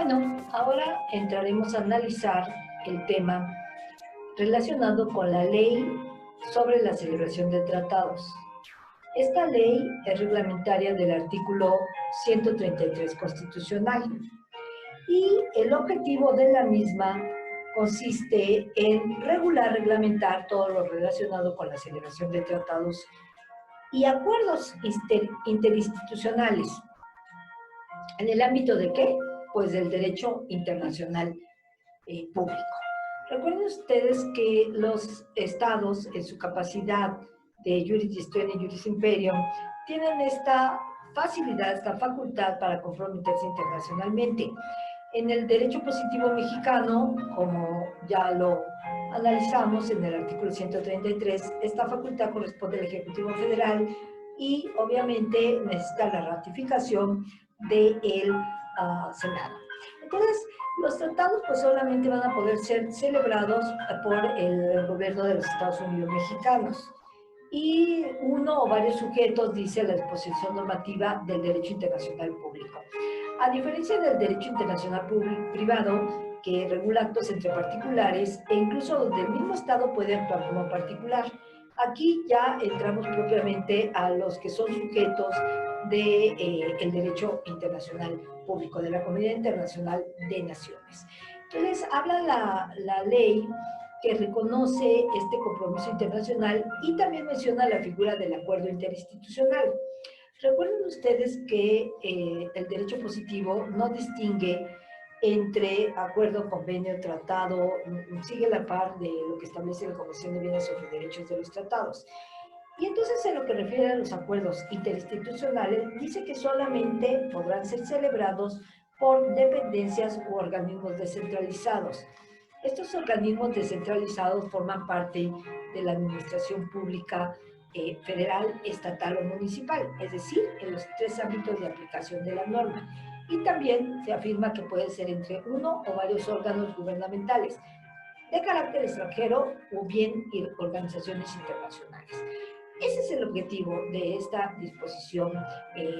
Bueno, ahora entraremos a analizar el tema relacionado con la ley sobre la celebración de tratados. Esta ley es reglamentaria del artículo 133 constitucional y el objetivo de la misma consiste en regular, reglamentar todo lo relacionado con la celebración de tratados y acuerdos interinstitucionales. ¿En el ámbito de qué? Pues del derecho internacional público. Recuerden ustedes que los estados, en su capacidad de jurisdicción y juris imperium, tienen esta facilidad, esta facultad para comprometerse internacionalmente. En el derecho positivo mexicano, como ya lo analizamos en el artículo 133, esta facultad corresponde al Ejecutivo Federal y obviamente necesita la ratificación del Senado. Entonces, los tratados pues solamente van a poder ser celebrados por el gobierno de los Estados Unidos mexicanos y uno o varios sujetos, dice la disposición normativa del derecho internacional público. A diferencia del derecho internacional privado, que regula actos entre particulares e incluso donde el mismo Estado puede actuar como particular. Aquí ya entramos propiamente a los que son sujetos del derecho internacional público, de la Comunidad Internacional de Naciones. Entonces, habla la ley que reconoce este compromiso internacional y también menciona la figura del acuerdo interinstitucional. Recuerden ustedes que el derecho positivo no distingue entre acuerdo, convenio, tratado, sigue la par de lo que establece la Convención de Bienes sobre Derechos de los Tratados. Y entonces, en lo que refiere a los acuerdos interinstitucionales, dice que solamente podrán ser celebrados por dependencias u organismos descentralizados. Estos organismos descentralizados forman parte de la administración pública federal, estatal o municipal, es decir, en los tres ámbitos de aplicación de la norma. Y también se afirma que puede ser entre uno o varios órganos gubernamentales de carácter extranjero o bien organizaciones internacionales. Ese es el objetivo de esta disposición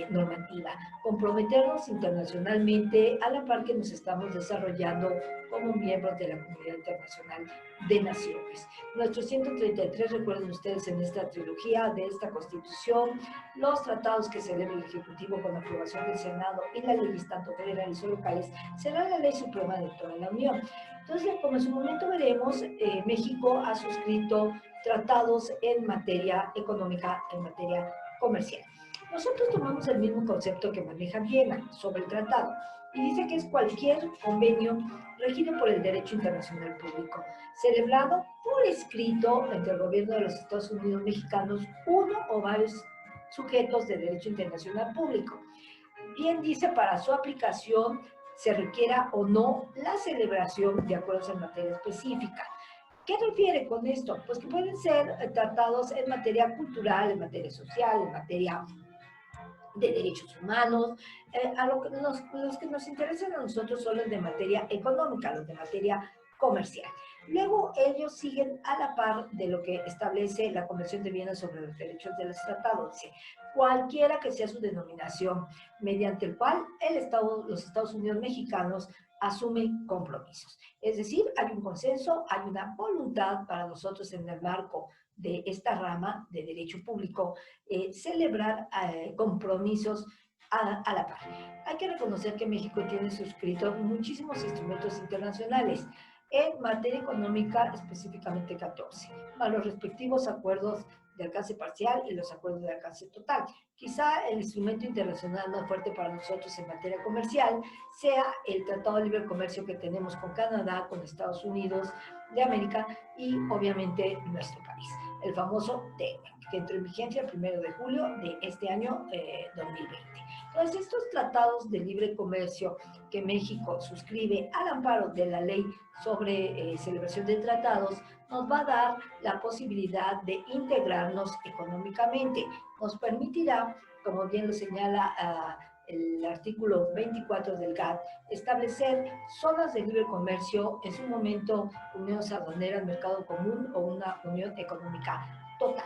normativa, comprometernos internacionalmente a la par que nos estamos desarrollando como miembros de la Comunidad Internacional de Naciones. Nuestro 133, recuerden ustedes en esta trilogía de esta Constitución, los tratados que celebra el Ejecutivo con aprobación del Senado y las leyes tanto federales o locales, será la ley suprema de toda la Unión. Entonces, como en su momento veremos, México ha suscrito tratados en materia económica, en materia comercial. Nosotros tomamos el mismo concepto que maneja Viena sobre el tratado y dice que es cualquier convenio regido por el derecho internacional público, celebrado por escrito entre el gobierno de los Estados Unidos mexicanos, uno o varios sujetos de derecho internacional público. Bien dice, para su aplicación se requiera o no la celebración de acuerdos en materia específica. ¿Qué refiere con esto? Pues que pueden ser tratados en materia cultural, en materia social, en materia de derechos humanos. Los que nos interesan a nosotros son los de materia económica, los de materia comercial. Luego ellos siguen a la par de lo que establece la Convención de Viena sobre los Derechos de los Tratados. Dice, cualquiera que sea su denominación, mediante el cual los Estados Unidos mexicanos asumen compromisos. Es decir, hay un consenso, hay una voluntad para nosotros en el marco de esta rama de derecho público, celebrar compromisos a la par. Hay que reconocer que México tiene suscrito muchísimos instrumentos internacionales, en materia económica específicamente 14, a los respectivos acuerdos de alcance parcial y los acuerdos de alcance total. Quizá el instrumento internacional más fuerte para nosotros en materia comercial sea el Tratado de Libre Comercio que tenemos con Canadá, con Estados Unidos de América y obviamente nuestro país, el famoso TEMEC, que entró en vigencia el 1 de julio de este año 2020. Entonces, estos tratados de libre comercio que México suscribe al amparo de la ley sobre celebración de tratados, nos va a dar la posibilidad de integrarnos económicamente. Nos permitirá, como bien lo señala el artículo 24 del GATT, establecer zonas de libre comercio, en su momento uniones aduaneras, mercado común o una unión económica total.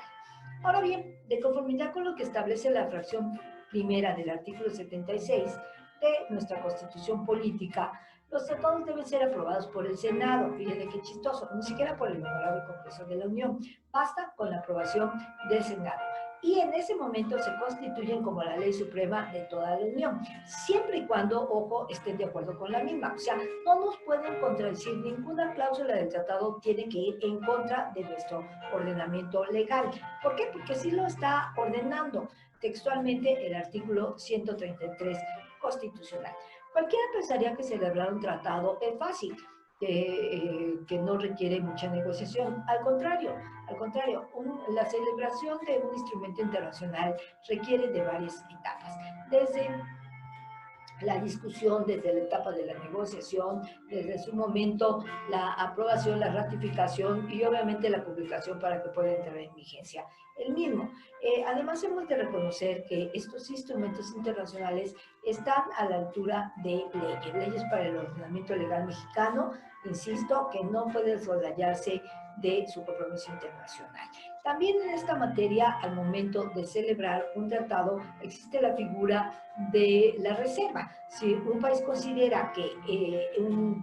Ahora bien, de conformidad con lo que establece la fracción primera del artículo 76, de nuestra Constitución política, los tratados deben ser aprobados por el Senado. Fíjense qué chistoso, ni siquiera por el Honorable Congreso de la Unión. Basta con la aprobación del Senado. Y en ese momento se constituyen como la ley suprema de toda la Unión, siempre y cuando, ojo, estén de acuerdo con la misma. O sea, no nos pueden contradecir, ninguna cláusula del tratado tiene que ir en contra de nuestro ordenamiento legal. ¿Por qué? Porque sí lo está ordenando textualmente el artículo 133 constitucional. Cualquiera pensaría que celebrar un tratado es fácil, que no requiere mucha negociación. Al contrario, la celebración de un instrumento internacional requiere de varias etapas. Desde la discusión, desde la etapa de la negociación, desde su momento la aprobación, la ratificación y obviamente la publicación para que pueda entrar en vigencia el mismo. Además hemos de reconocer que estos instrumentos internacionales están a la altura de leyes para el ordenamiento legal mexicano, insisto, que no puede soslayarse de su compromiso internacional. También en esta materia, al momento de celebrar un tratado, existe la figura de la reserva. Si un país considera que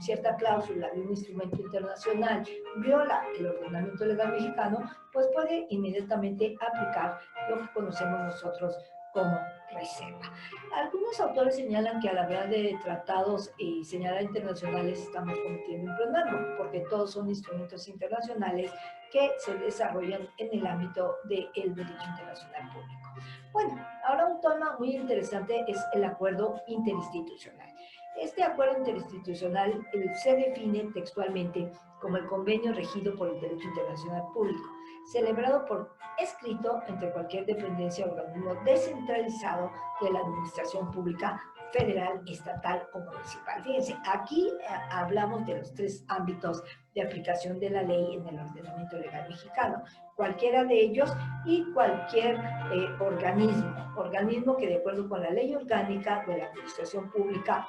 cierta cláusula de un instrumento internacional viola el ordenamiento legal mexicano, pues puede inmediatamente aplicar lo que conocemos nosotros como reserva. Algunos autores señalan que al hablar de tratados y señalar internacionales estamos cometiendo un pleonasmo, porque todos son instrumentos internacionales que se desarrollan en el ámbito del derecho internacional público. Bueno, ahora un tema muy interesante es el acuerdo interinstitucional. Este acuerdo interinstitucional se define textualmente como el convenio regido por el derecho internacional público, celebrado por escrito entre cualquier dependencia o organismo descentralizado de la administración pública federal, estatal o municipal. Fíjense, aquí hablamos de los tres ámbitos de aplicación de la ley en el ordenamiento legal mexicano, cualquiera de ellos y cualquier organismo que de acuerdo con la ley orgánica de la administración pública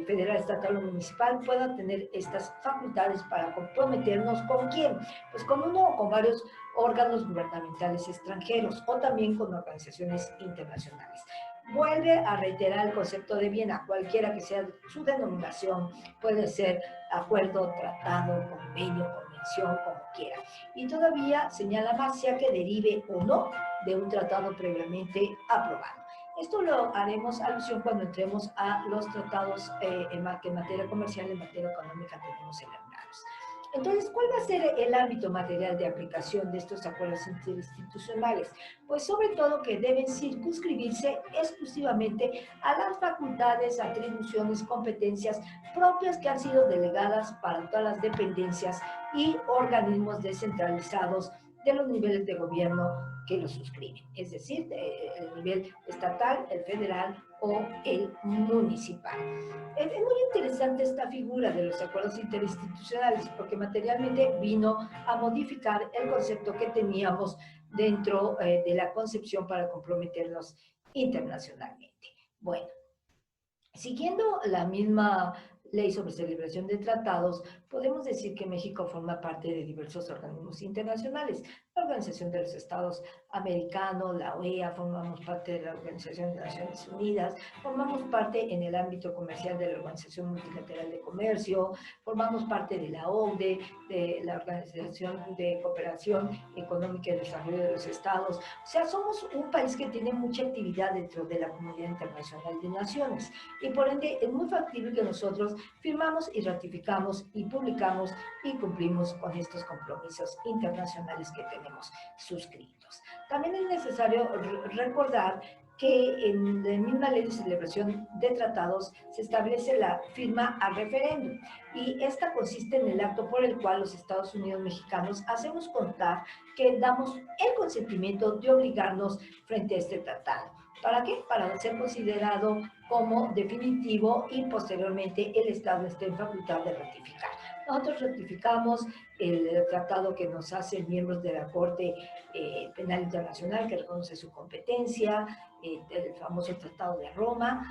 federal, estatal o municipal pueda tener estas facultades para comprometernos con quién, pues con uno o con varios órganos gubernamentales extranjeros o también con organizaciones internacionales. Vuelve a reiterar el concepto de Viena, cualquiera que sea su denominación, puede ser acuerdo, tratado, convenio, convención, como quiera. Y todavía señala más, sea que derive o no de un tratado previamente aprobado. Esto lo haremos alusión cuando entremos a los tratados en materia comercial, en materia económica tenemos celebrados. Entonces, ¿cuál va a ser el ámbito material de aplicación de estos acuerdos interinstitucionales? Pues sobre todo que deben circunscribirse exclusivamente a las facultades, atribuciones, competencias propias que han sido delegadas para todas las dependencias y organismos descentralizados de los niveles de gobierno que lo suscriben, es decir, el nivel estatal, el federal o el municipal. Es muy interesante esta figura de los acuerdos interinstitucionales porque materialmente vino a modificar el concepto que teníamos dentro de la concepción para comprometernos internacionalmente. Bueno, siguiendo la misma ley sobre celebración de tratados, podemos decir que México forma parte de diversos organismos internacionales. La Organización de los Estados Americanos, la OEA, formamos parte de la Organización de Naciones Unidas, formamos parte en el ámbito comercial de la Organización Multilateral de Comercio, formamos parte de la OCDE, de la Organización de Cooperación Económica y Desarrollo de los Estados. O sea, somos un país que tiene mucha actividad dentro de la comunidad internacional de naciones y por ende es muy factible que nosotros firmamos y ratificamos y publicamos y cumplimos con estos compromisos internacionales que tenemos suscritos. También es necesario recordar que en la misma ley de celebración de tratados se establece la firma al referéndum y esta consiste en el acto por el cual los Estados Unidos mexicanos hacemos contar que damos el consentimiento de obligarnos frente a este tratado. ¿Para qué? Para ser considerado como definitivo y posteriormente el Estado esté en facultad de ratificar. Nosotros ratificamos el tratado que nos hace miembros de la Corte Penal Internacional que reconoce su competencia, el famoso Tratado de Roma,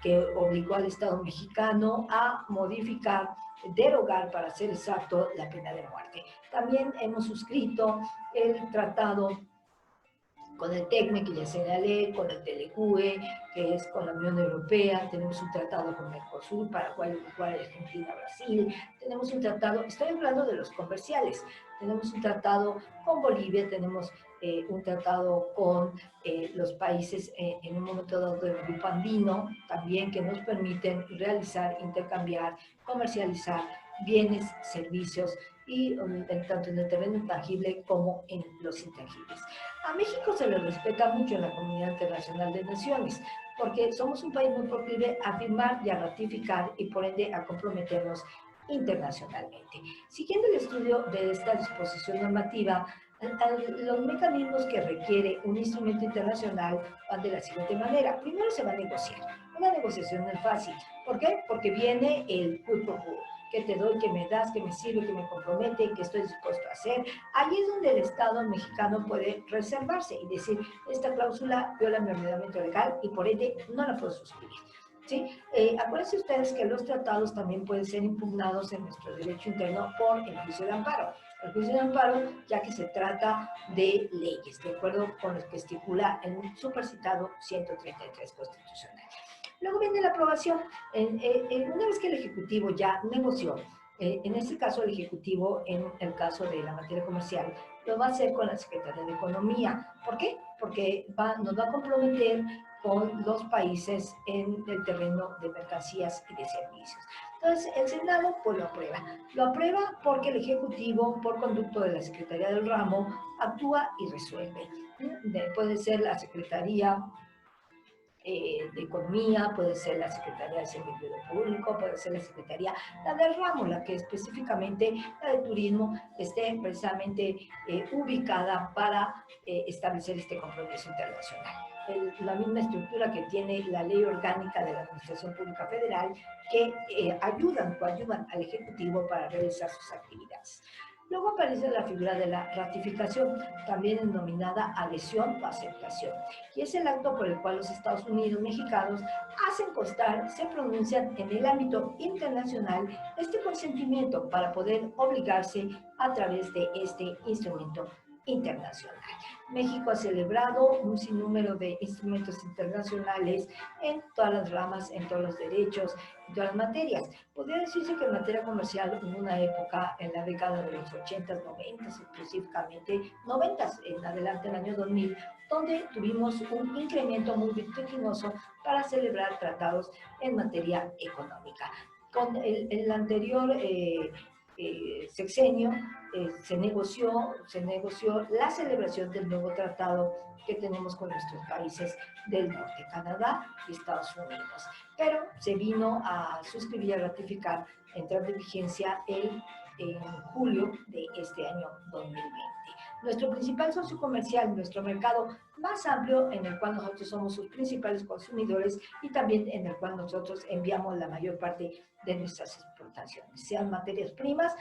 que obligó al Estado mexicano a modificar, derogar, para ser exacto, la pena de muerte. También hemos suscrito el Tratado con el TECME, que ya señalé, con el TLCUE, que es con la Unión Europea, tenemos un tratado con Mercosur, Paraguay, Uruguay, Argentina, Brasil, tenemos un tratado, estoy hablando de los comerciales, tenemos un tratado con Bolivia, tenemos un tratado con los países en un momento dado del grupo andino, también que nos permiten realizar, intercambiar, comercializar bienes, servicios, y tanto en el terreno intangible como en los intangibles. A México se le respeta mucho en la comunidad internacional de naciones, porque somos un país muy proclive a firmar y a ratificar y por ende a comprometernos internacionalmente. Siguiendo el estudio de esta disposición normativa, los mecanismos que requiere un instrumento internacional van de la siguiente manera. Primero se va a negociar. Una negociación no es fácil. ¿Por qué? Porque viene el quid pro quo, que te doy, que me das, que me sirve, que me compromete, que estoy dispuesto a hacer. Ahí es donde el Estado mexicano puede reservarse y decir, esta cláusula viola mi ordenamiento legal y por ende no la puedo suscribir. ¿Sí? Acuérdense ustedes que los tratados también pueden ser impugnados en nuestro derecho interno por el juicio de amparo. El juicio de amparo, ya que se trata de leyes, de acuerdo con lo que estipula el supercitado 133 constitucional. Luego viene la aprobación. Una vez que el Ejecutivo ya negoció, en este caso el Ejecutivo, en el caso de la materia comercial, lo va a hacer con la Secretaría de Economía. ¿Por qué? Porque nos va a comprometer con los países en el terreno de mercancías y de servicios. Entonces, el Senado pues lo aprueba. Lo aprueba porque el Ejecutivo, por conducto de la Secretaría del Ramo, actúa y resuelve. Puede ser la Secretaría de Economía, puede ser la Secretaría de Servicio Público, puede ser la Secretaría, la del ramo, la que específicamente, la de Turismo, esté precisamente ubicada para establecer este compromiso internacional. La misma estructura que tiene la Ley Orgánica de la Administración Pública Federal, que coayudan al Ejecutivo para realizar sus actividades. Luego aparece la figura de la ratificación, también denominada adhesión o aceptación, y es el acto por el cual los Estados Unidos mexicanos hacen constar, se pronuncian en el ámbito internacional este consentimiento para poder obligarse a través de este instrumento internacional. México ha celebrado un sinnúmero de instrumentos internacionales en todas las ramas, en todos los derechos, en todas las materias. Podría decirse que en materia comercial hubo una época en la década de los 80s, 90s, específicamente 90s, en adelante el año 2000, donde tuvimos un incremento muy vertiginoso para celebrar tratados en materia económica. Con el anterior sexenio se negoció la celebración del nuevo tratado que tenemos con nuestros países del norte, Canadá y Estados Unidos. Pero se vino a suscribir y a ratificar, entrar de vigencia en julio de este año 2020. Nuestro principal socio comercial, nuestro mercado más amplio, en el cual nosotros somos sus principales consumidores y también en el cual nosotros enviamos la mayor parte de nuestras exportaciones, sean materias primas.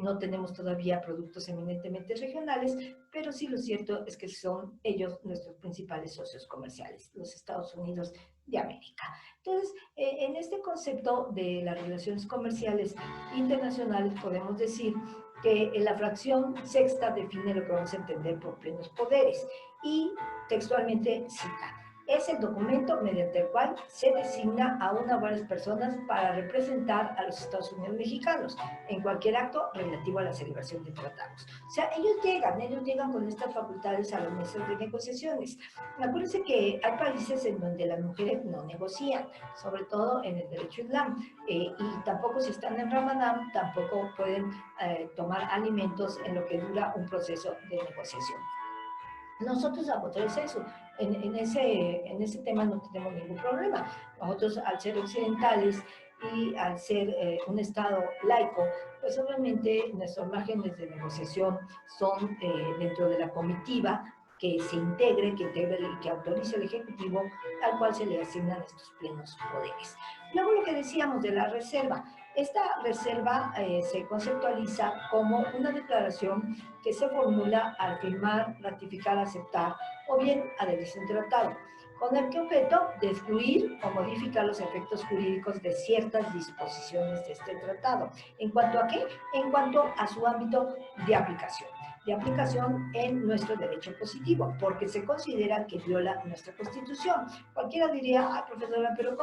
No tenemos todavía productos eminentemente regionales, pero sí lo cierto es que son ellos nuestros principales socios comerciales, los Estados Unidos de América. Entonces, en este concepto de las relaciones comerciales internacionales podemos decir que la fracción sexta define lo que vamos a entender por plenos poderes y textualmente cita: es el documento mediante el cual se designa a una o varias personas para representar a los Estados Unidos mexicanos en cualquier acto relativo a la celebración de tratados. O sea, ellos llegan con estas facultades a las mesas de negociaciones. Acuérdense que hay países en donde las mujeres no negocian, sobre todo en el derecho islam, y tampoco si están en Ramadán, tampoco pueden tomar alimentos en lo que dura un proceso de negociación. Nosotros a eso, en ese tema no tenemos ningún problema. Nosotros, al ser occidentales y al ser un Estado laico, pues obviamente nuestros márgenes de negociación son dentro de la comitiva que se integre, y que autorice el Ejecutivo, al cual se le asignan estos plenos poderes. Luego lo que decíamos de la reserva. Esta reserva se conceptualiza como una declaración que se formula al firmar, ratificar, aceptar o bien adherirse a un tratado, con el que objeto de excluir o modificar los efectos jurídicos de ciertas disposiciones de este tratado. ¿En cuanto a qué? En cuanto a su ámbito de aplicación. de aplicación en nuestro derecho positivo, porque se considera que viola nuestra Constitución. Cualquiera diría, ah, profesora, pero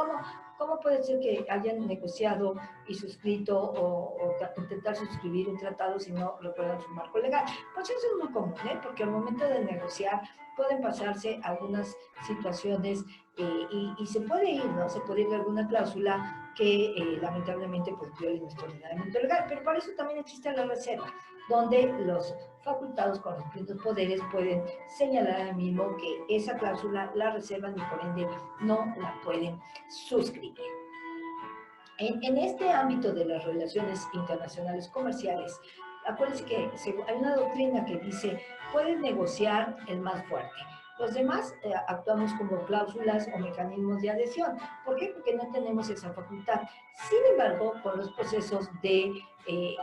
¿cómo puede ser que hayan negociado y suscrito o intentar suscribir un tratado si no recuerdan su marco legal? Pues eso es muy común, porque al momento de negociar pueden pasarse algunas situaciones y se puede ir, ¿no? Se puede ir de alguna cláusula que lamentablemente pues viole nuestro ordenamiento legal, pero para eso también existe la reserva, donde los facultados con los plenos poderes pueden señalar al mismo que esa cláusula la reservan y por ende no la pueden suscribir. En este ámbito de las relaciones internacionales comerciales, acuérdense que hay una doctrina que dice, puede negociar el más fuerte. Los demás actuamos como cláusulas o mecanismos de adhesión. ¿Por qué? Porque no tenemos esa facultad. Sin embargo, con los procesos de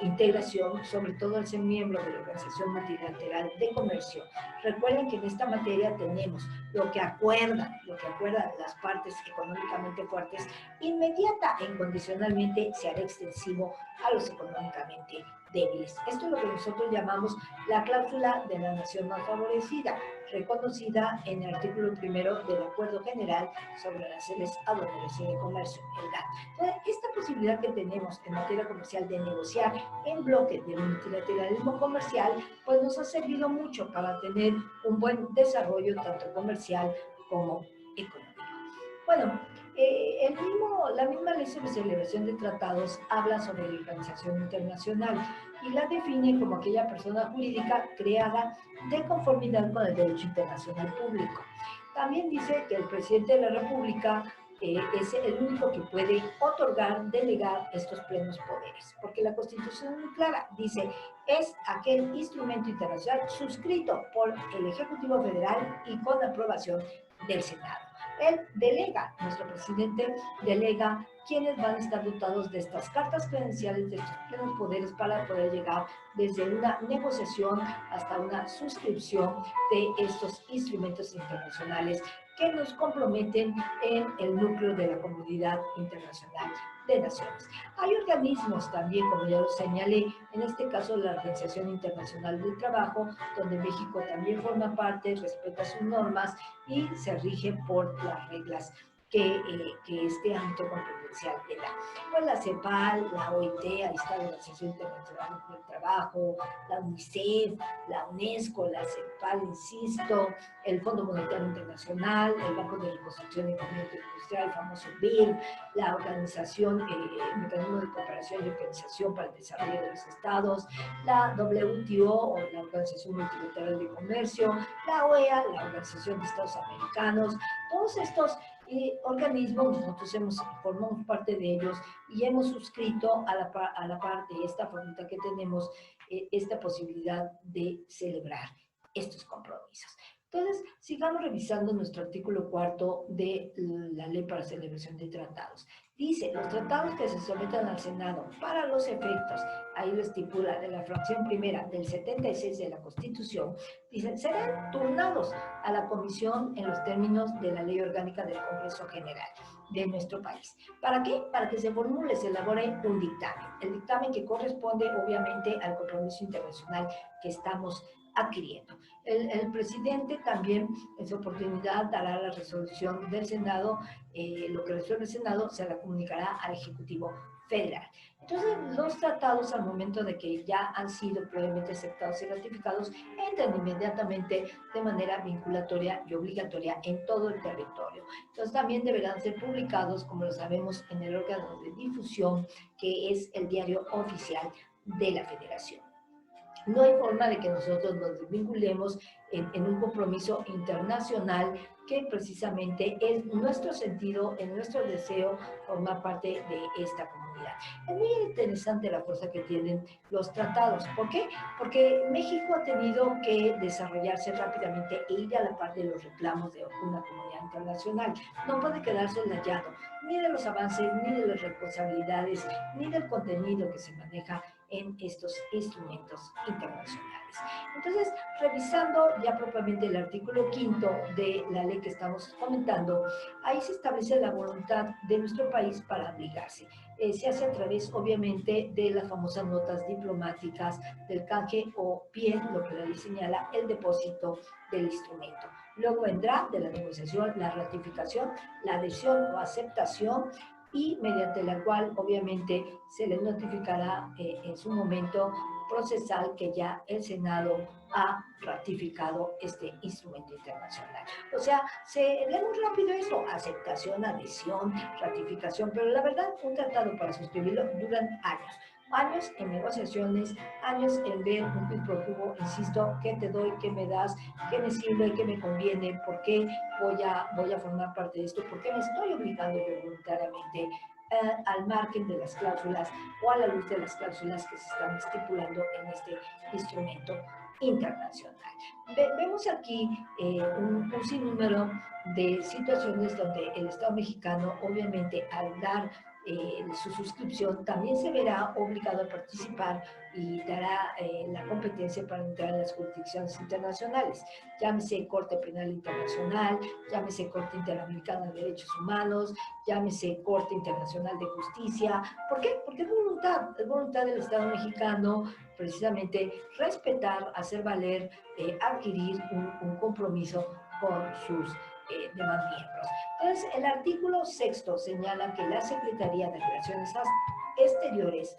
integración, sobre todo al ser miembro de la Organización Multilateral de Comercio, recuerden que en esta materia tenemos lo que acuerdan las partes económicamente fuertes, inmediata e incondicionalmente se hará extensivo a los económicamente débiles. Esto es lo que nosotros llamamos la cláusula de la nación más favorecida, reconocida en el artículo 1 del Acuerdo General sobre Aranceles Aduaneros y de Comercio, el GATT. Entonces, esta posibilidad que tenemos en materia comercial de negociar en bloque del multilateralismo comercial, pues nos ha servido mucho para tener un buen desarrollo tanto comercial como económico. Bueno, la misma ley sobre celebración de tratados habla sobre la organización internacional y la define como aquella persona jurídica creada de conformidad con el derecho internacional público. También dice que el presidente de la República es el único que puede otorgar, delegar estos plenos poderes, porque la Constitución es muy clara, dice, es aquel instrumento internacional suscrito por el Ejecutivo Federal y con aprobación del Senado. Él delega, nuestro presidente delega quienes van a estar dotados de estas cartas credenciales, de estos plenos poderes para poder llegar desde una negociación hasta una suscripción de estos instrumentos internacionales que nos comprometen en el núcleo de la comunidad internacional de naciones. Hay organismos también, como ya lo señalé, en este caso la Organización Internacional del Trabajo, donde México también forma parte, respeta sus normas y se rige por las reglas que este ámbito competencial le da. Pues la CEPAL, la OIT, ahí está la Organización Internacional del Trabajo, la UNICEF, la UNESCO, la CEPAL, insisto, el Fondo Monetario Internacional, el Banco de Reconstrucción y Fomento Industrial, el famoso BID, la Organización, el Mecanismo de Cooperación y Organización para el Desarrollo de los Estados, la WTO o la Organización Multilateral de Comercio, la OEA, la Organización de Estados Americanos, todos estos organismos, nosotros formamos parte de ellos y hemos suscrito a la par de esta facultad que tenemos, esta posibilidad de celebrar estos compromisos. Entonces, sigamos revisando nuestro artículo 4 de la Ley para Celebración de Tratados. Dice, los tratados que se sometan al Senado para los efectos, ahí lo estipula, de la fracción primera del 76 de la Constitución, dicen, serán turnados a la Comisión en los términos de la Ley Orgánica del Congreso General de nuestro país. ¿Para qué? Para que se formule, se elabore un dictamen. El dictamen que corresponde, obviamente, al compromiso internacional que estamos adquiriendo. El presidente también en su oportunidad dará la resolución del Senado, lo que resuelve el Senado se la comunicará al Ejecutivo Federal. Entonces, los tratados al momento de que ya han sido previamente aceptados y ratificados, entran inmediatamente de manera vinculatoria y obligatoria en todo el territorio. Entonces, también deberán ser publicados, como lo sabemos, en el órgano de difusión, que es el diario oficial de la Federación. No hay forma de que nosotros nos desvinculemos en un compromiso internacional que precisamente es nuestro sentido, es nuestro deseo formar parte de esta comunidad. Es muy interesante la fuerza que tienen los tratados. ¿Por qué? Porque México ha tenido que desarrollarse rápidamente e ir a la par de los reclamos de una comunidad internacional. No puede quedarse hallado ni de los avances, ni de las responsabilidades, ni del contenido que se maneja en estos instrumentos internacionales. Entonces, revisando ya propiamente el artículo 5 de la ley que estamos comentando, ahí se establece la voluntad de nuestro país para aplicarse. Se hace a través, obviamente, de las famosas notas diplomáticas del canje o bien, lo que la ley señala, el depósito del instrumento. Luego vendrá de la negociación la ratificación, la adhesión o aceptación y mediante la cual obviamente se le notificará en su momento procesal que ya el Senado ha ratificado este instrumento internacional. O sea, se lee muy rápido eso, aceptación, adhesión, ratificación, pero la verdad, un tratado para suscribirlo duran años en negociaciones, años en ver un quid pro quo, insisto, qué te doy, qué me das, qué me sirve, qué me conviene, por qué voy a formar parte de esto, por qué me estoy obligando yo voluntariamente al margen de las cláusulas o a la luz de las cláusulas que se están estipulando en este instrumento internacional. Vemos aquí un sinnúmero de situaciones donde el Estado mexicano, obviamente, al dar su suscripción, también se verá obligado a participar y dará la competencia para entrar en las jurisdicciones internacionales, llámese Corte Penal Internacional, llámese Corte Interamericana de Derechos Humanos, llámese Corte Internacional de Justicia. ¿Por qué? Porque es voluntad del Estado mexicano precisamente respetar, hacer valer, adquirir un compromiso con sus demás miembros. Entonces, el artículo 6 señala que la Secretaría de Relaciones Exteriores,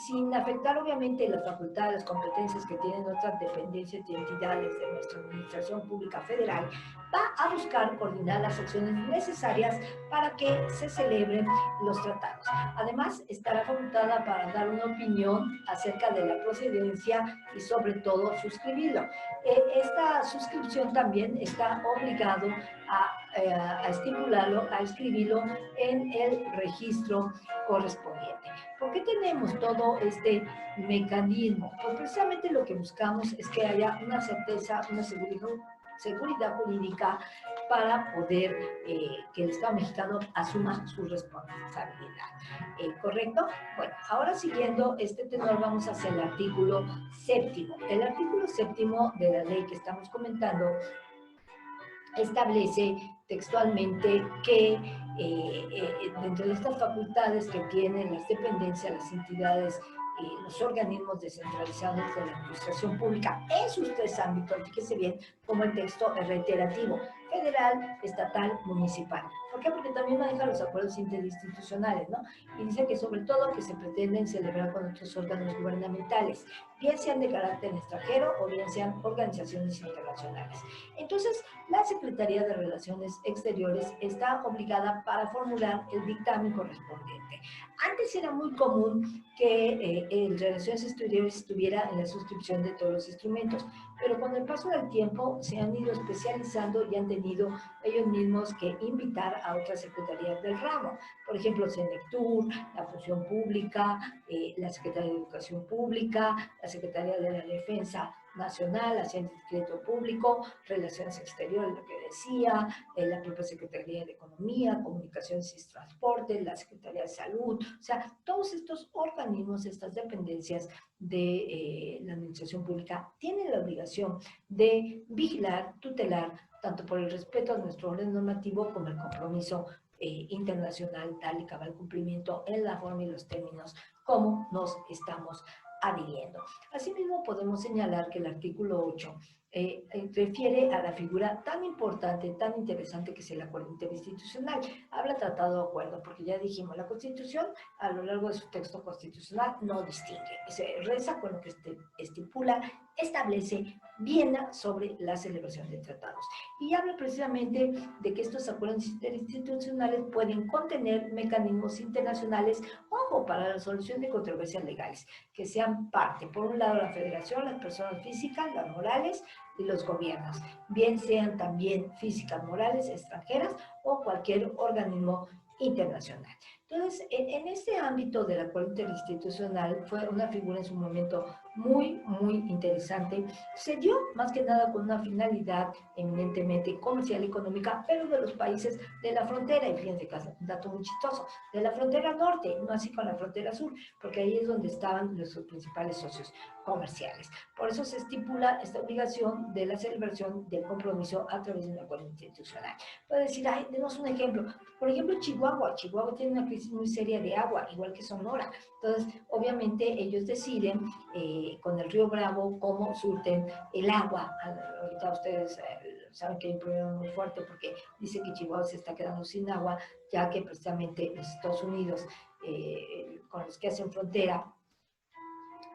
sin afectar obviamente las facultades, las competencias que tienen otras dependencias y entidades de nuestra Administración Pública Federal, va a buscar coordinar las acciones necesarias para que se celebren los tratados. Además, estará facultada para dar una opinión acerca de la procedencia y sobre todo suscribirlo. Esta suscripción también está obligado a estimularlo, a escribirlo en el registro correspondiente. ¿Por qué tenemos todo este mecanismo? Pues precisamente lo que buscamos es que haya una certeza, una seguridad jurídica para poder que el Estado mexicano asuma su responsabilidad. ¿Correcto? Bueno, ahora siguiendo este tenor vamos hacia el artículo 7. El artículo 7 de la ley que estamos comentando establece textualmente que dentro de estas facultades que tienen las dependencias, las entidades, los organismos descentralizados de la administración pública en sus tres ámbitos, fíjese bien como el texto es reiterativo, federal, estatal, municipal. ¿Por qué? Porque también maneja los acuerdos interinstitucionales, ¿no? Y dice que sobre todo que se pretenden celebrar con otros órganos gubernamentales, bien sean de carácter extranjero o bien sean organizaciones internacionales. Entonces, la Secretaría de Relaciones Exteriores está obligada para formular el dictamen correspondiente. Antes era muy común que el Relaciones Exteriores estuviera en la suscripción de todos los instrumentos, pero con el paso del tiempo se han ido especializando y han tenido ellos mismos que invitar a otras secretarías del ramo. Por ejemplo, Senectur, la Función Pública, la Secretaría de Educación Pública, la Secretaría de la Defensa Nacional, Hacienda y Crédito Público, Relaciones Exteriores, lo que decía, la propia Secretaría de Economía, Comunicaciones y Transporte, la Secretaría de Salud, o sea, todos estos organismos, estas dependencias de la administración pública tienen la obligación de vigilar, tutelar, tanto por el respeto a nuestro orden normativo como el compromiso internacional, tal y cabal cumplimiento en la forma y los términos como nos estamos adhiriendo. Asimismo, podemos señalar que el artículo 8 refiere a la figura tan importante, tan interesante que es el acuerdo interinstitucional. Habla tratado de acuerdo, porque ya dijimos, la Constitución a lo largo de su texto constitucional no distingue, se reza con lo que estipula, establece, viene sobre la celebración de tratados. Y habla precisamente de que estos acuerdos interinstitucionales pueden contener mecanismos internacionales, ojo, para la solución de controversias legales, que sean parte, por un lado la federación, las personas físicas, las morales, y los gobiernos, bien sean también físicas, morales, extranjeras o cualquier organismo internacional. Entonces, en este ámbito del acuerdo interinstitucional fue una figura en su momento muy, muy interesante. Se dio más que nada con una finalidad eminentemente comercial y económica, pero de los países de la frontera, y fíjense que es un dato muy chistoso, de la frontera norte, no así con la frontera sur, porque ahí es donde estaban nuestros principales socios comerciales. Por eso se estipula esta obligación de la celebración del compromiso a través de un acuerdo institucional. Puede decir, ay, denos un ejemplo. Por ejemplo, Chihuahua. Chihuahua tiene una crisis muy seria de agua, igual que Sonora. Entonces, obviamente, ellos deciden con el río Bravo cómo surten el agua. Ahorita ustedes saben que hay un problema muy fuerte porque dice que Chihuahua se está quedando sin agua, ya que precisamente los Estados Unidos, con los que hacen frontera,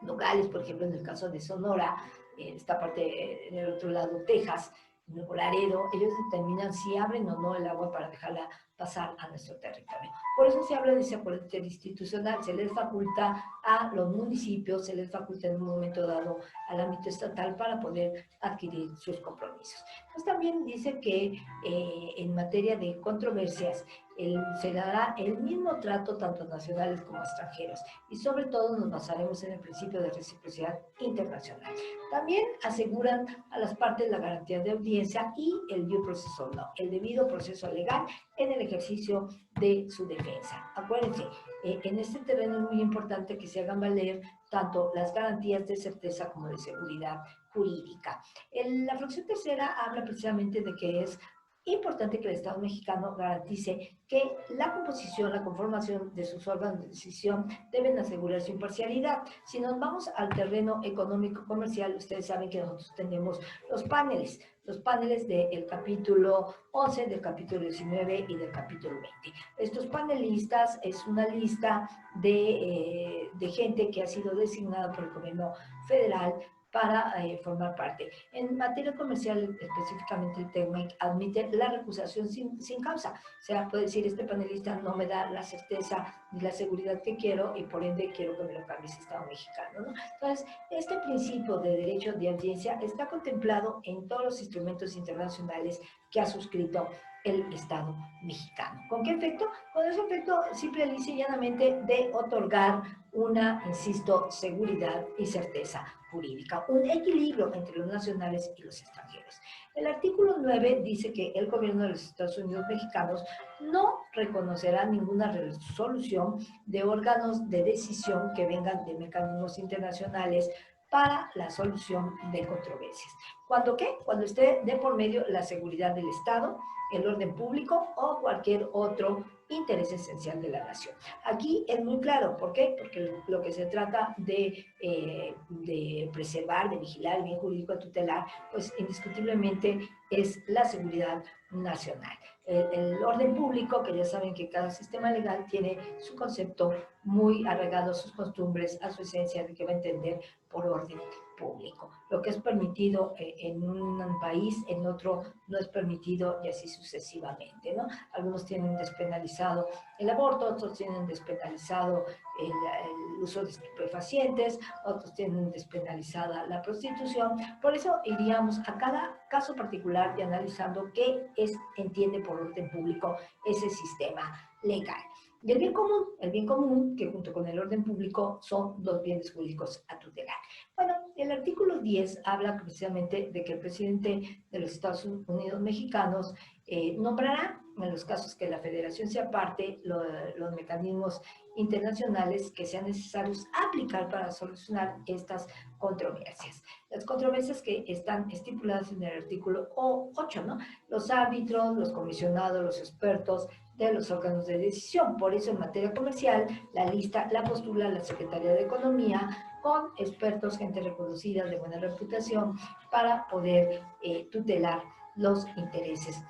Nogales, por ejemplo, en el caso de Sonora, esta parte del otro lado, Texas, Nuevo Laredo, ellos determinan si abren o no el agua para dejarla pasar a nuestro territorio. Por eso se habla de ese acuerdo interinstitucional, se les faculta a los municipios, se les faculta en un momento dado al ámbito estatal para poder adquirir sus compromisos. Pues también dice que en materia de controversias, se dará el mismo trato tanto a nacionales como a extranjeros y sobre todo nos basaremos en el principio de reciprocidad internacional. También aseguran a las partes la garantía de audiencia y el due process law, el debido proceso legal en el ejercicio de su defensa. Acuérdense, en este terreno es muy importante que se hagan valer tanto las garantías de certeza como de seguridad jurídica. La fracción tercera habla precisamente de que es importante que el Estado mexicano garantice que la composición, la conformación de sus órganos de decisión deben asegurar su imparcialidad. Si nos vamos al terreno económico-comercial, ustedes saben que nosotros tenemos los paneles del capítulo 11, del capítulo 19 y del capítulo 20. Estos panelistas es una lista de gente que ha sido designada por el gobierno federal para formar parte. En materia comercial, específicamente el TECMEC admite la recusación sin causa. O sea, puede decir, este panelista no me da la certeza ni la seguridad que quiero y por ende quiero que me lo cambie ese Estado mexicano, ¿no? Entonces, este principio de derecho de audiencia está contemplado en todos los instrumentos internacionales que ha suscrito el Estado mexicano. ¿Con qué efecto? Con ese efecto simple y llanamente de otorgar una, insisto, seguridad y certeza jurídica, un equilibrio entre los nacionales y los extranjeros. El artículo 9 dice que el gobierno de los Estados Unidos mexicanos no reconocerá ninguna resolución de órganos de decisión que vengan de mecanismos internacionales para la solución de controversias. ¿Cuándo qué? Cuando esté de por medio la seguridad del Estado, el orden público o cualquier otro interés esencial de la nación. Aquí es muy claro, ¿por qué? Porque lo que se trata de preservar, de vigilar el bien jurídico tutelar, pues indiscutiblemente es la seguridad nacional. El orden público, que ya saben que cada sistema legal tiene su concepto muy arraigado a sus costumbres, a su esencia de que va a entender por orden público. Lo que es permitido en un país, en otro no es permitido y así sucesivamente, ¿no? Algunos tienen despenalizado el aborto, otros tienen despenalizado el uso de estupefacientes, otros tienen despenalizada la prostitución. Por eso iríamos a cada caso particular y analizando qué entiende por orden público ese sistema legal. Y el bien común, que junto con el orden público son dos bienes jurídicos a tutelar. Bueno, el artículo 10 habla precisamente de que el presidente de los Estados Unidos mexicanos nombrará, en los casos que la federación sea parte, los mecanismos internacionales que sean necesarios aplicar para solucionar estas controversias. Las controversias que están estipuladas en el artículo 8, ¿no? Los árbitros, los comisionados, los expertos de los órganos de decisión. Por eso, en materia comercial, la lista la postula la Secretaría de Economía con expertos, gente reconocida de buena reputación, para poder tutelar los intereses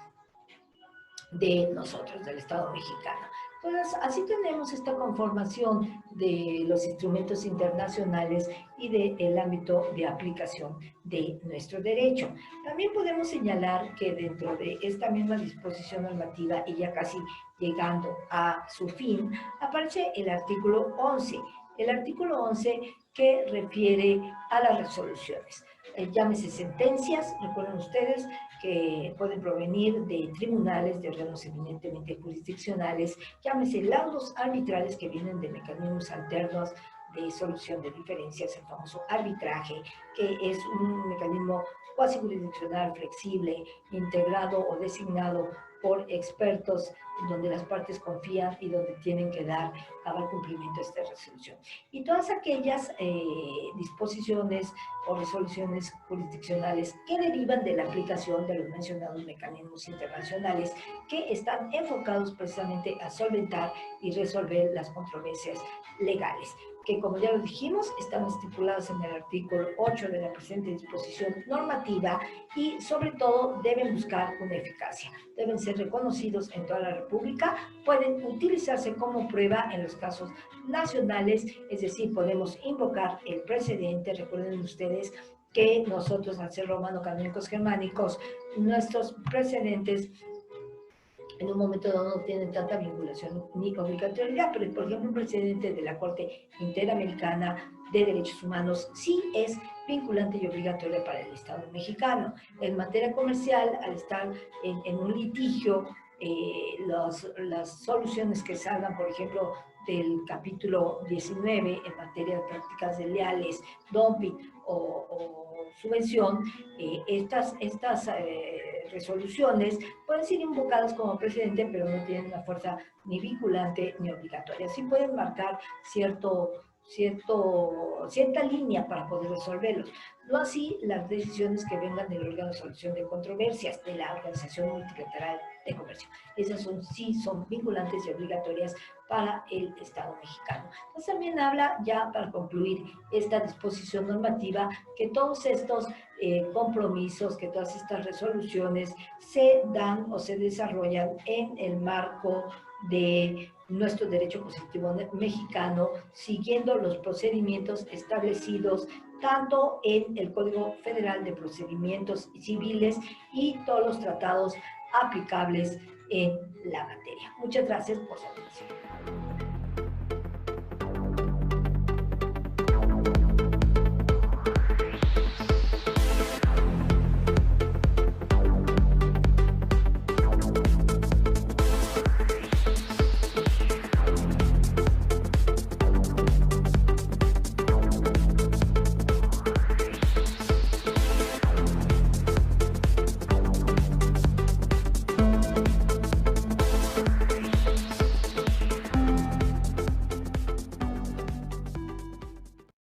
de nosotros, del Estado mexicano. Entonces, así tenemos esta conformación de los instrumentos internacionales y del ámbito de aplicación de nuestro derecho. También podemos señalar que dentro de esta misma disposición normativa y ya casi llegando a su fin, aparece el artículo 11. El artículo 11 que refiere a las resoluciones. Llámese sentencias, recuerden ustedes que pueden provenir de tribunales, de órganos eminentemente jurisdiccionales, llámese laudos arbitrales que vienen de mecanismos alternos de solución de diferencias, el famoso arbitraje, que es un mecanismo cuasi jurisdiccional flexible, integrado o designado por expertos, donde las partes confían y donde tienen que dar cumplimiento a esta resolución. Y todas aquellas disposiciones o resoluciones jurisdiccionales que derivan de la aplicación de los mencionados mecanismos internacionales que están enfocados precisamente a solventar y resolver las controversias legales, que como ya lo dijimos, están estipuladas en el artículo 8 de la presente disposición normativa y sobre todo deben buscar una eficacia. Deben ser reconocidos en toda la República, pueden utilizarse como prueba en los casos nacionales, es decir, podemos invocar el precedente. Recuerden ustedes que nosotros, al ser romano-canónicos germánicos, nuestros precedentes en un momento dado no tienen tanta vinculación ni obligatoriedad, pero por ejemplo un precedente de la Corte Interamericana de Derechos Humanos sí es vinculante y obligatoria para el Estado mexicano. En materia comercial, al estar en un litigio, las soluciones que salgan, por ejemplo, del capítulo 19 en materia de prácticas desleales, dumping o subvención, estas resoluciones pueden ser invocadas como precedente, pero no tienen una fuerza ni vinculante ni obligatoria. Sí pueden marcar cierta línea para poder resolverlos. No así las decisiones que vengan del órgano de solución de controversias, de la Organización Multilateral de Comercio. Esas sí son vinculantes y obligatorias para el Estado mexicano. Entonces también habla, ya para concluir esta disposición normativa, que todos estos compromisos, que todas estas resoluciones se dan o se desarrollan en el marco de nuestro derecho positivo mexicano, siguiendo los procedimientos establecidos tanto en el Código Federal de Procedimientos Civiles y todos los tratados aplicables en la materia. Muchas gracias por su atención.